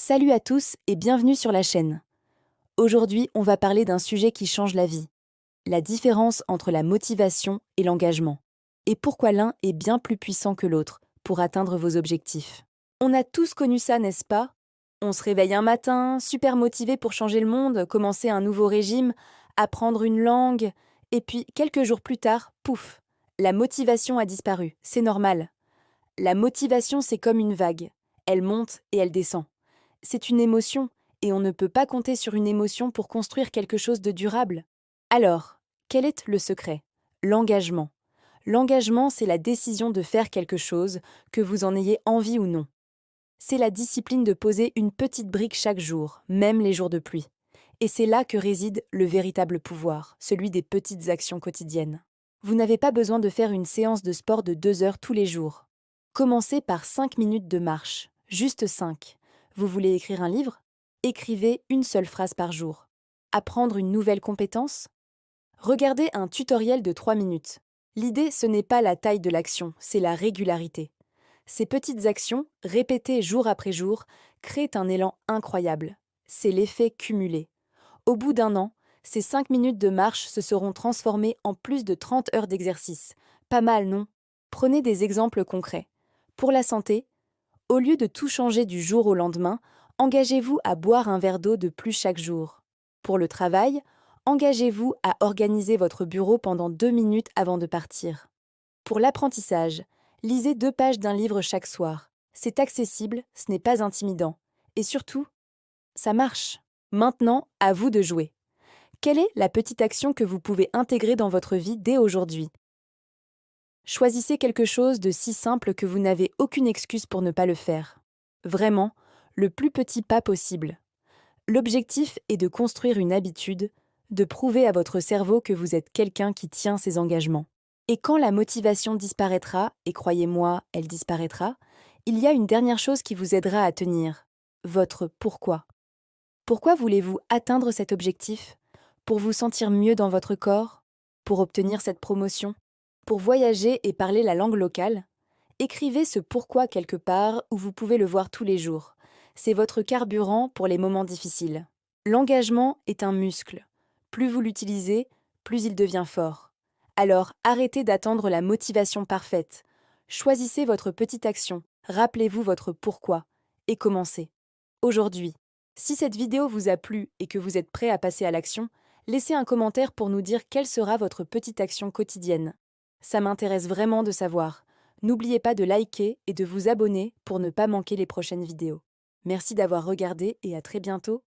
Salut à tous et bienvenue sur la chaîne. Aujourd'hui, on va parler d'un sujet qui change la vie, la différence entre la motivation et l'engagement, et pourquoi l'un est bien plus puissant que l'autre pour atteindre vos objectifs. On a tous connu ça, n'est-ce pas? On se réveille un matin, super motivé pour changer le monde, commencer un nouveau régime, apprendre une langue, et puis quelques jours plus tard, pouf, la motivation a disparu, c'est normal. La motivation, c'est comme une vague, elle monte et elle descend. C'est une émotion, et on ne peut pas compter sur une émotion pour construire quelque chose de durable. Alors, quel est le secret? L'engagement. L'engagement, c'est la décision de faire quelque chose, que vous en ayez envie ou non. C'est la discipline de poser une petite brique chaque jour, même les jours de pluie. Et c'est là que réside le véritable pouvoir, celui des petites actions quotidiennes. Vous n'avez pas besoin de faire une séance de sport de 2 heures tous les jours. Commencez par 5 minutes de marche, juste 5. Vous voulez écrire un livre? Écrivez une seule phrase par jour. Apprendre une nouvelle compétence? Regardez un tutoriel de 3 minutes. L'idée, ce n'est pas la taille de l'action, c'est la régularité. Ces petites actions, répétées jour après jour, créent un élan incroyable. C'est l'effet cumulé. Au bout d'un an, ces 5 minutes de marche se seront transformées en plus de 30 heures d'exercice. Pas mal, non? Prenez des exemples concrets. Pour la santé, au lieu de tout changer du jour au lendemain, engagez-vous à boire un verre d'eau de plus chaque jour. Pour le travail, engagez-vous à organiser votre bureau pendant 2 minutes avant de partir. Pour l'apprentissage, lisez 2 pages d'un livre chaque soir. C'est accessible, ce n'est pas intimidant. Et surtout, ça marche. Maintenant, à vous de jouer. Quelle est la petite action que vous pouvez intégrer dans votre vie dès aujourd'hui? Choisissez quelque chose de si simple que vous n'avez aucune excuse pour ne pas le faire. Vraiment, le plus petit pas possible. L'objectif est de construire une habitude, de prouver à votre cerveau que vous êtes quelqu'un qui tient ses engagements. Et quand la motivation disparaîtra, et croyez-moi, elle disparaîtra, il y a une dernière chose qui vous aidera à tenir, votre pourquoi. Pourquoi voulez-vous atteindre cet objectif? Pour vous sentir mieux dans votre corps? Pour obtenir cette promotion? Pour voyager et parler la langue locale? Écrivez ce pourquoi quelque part où vous pouvez le voir tous les jours. C'est votre carburant pour les moments difficiles. L'engagement est un muscle. Plus vous l'utilisez, plus il devient fort. Alors arrêtez d'attendre la motivation parfaite. Choisissez votre petite action, rappelez-vous votre pourquoi et commencez. Aujourd'hui. Si cette vidéo vous a plu et que vous êtes prêt à passer à l'action, laissez un commentaire pour nous dire quelle sera votre petite action quotidienne. Ça m'intéresse vraiment de savoir. N'oubliez pas de liker et de vous abonner pour ne pas manquer les prochaines vidéos. Merci d'avoir regardé et à très bientôt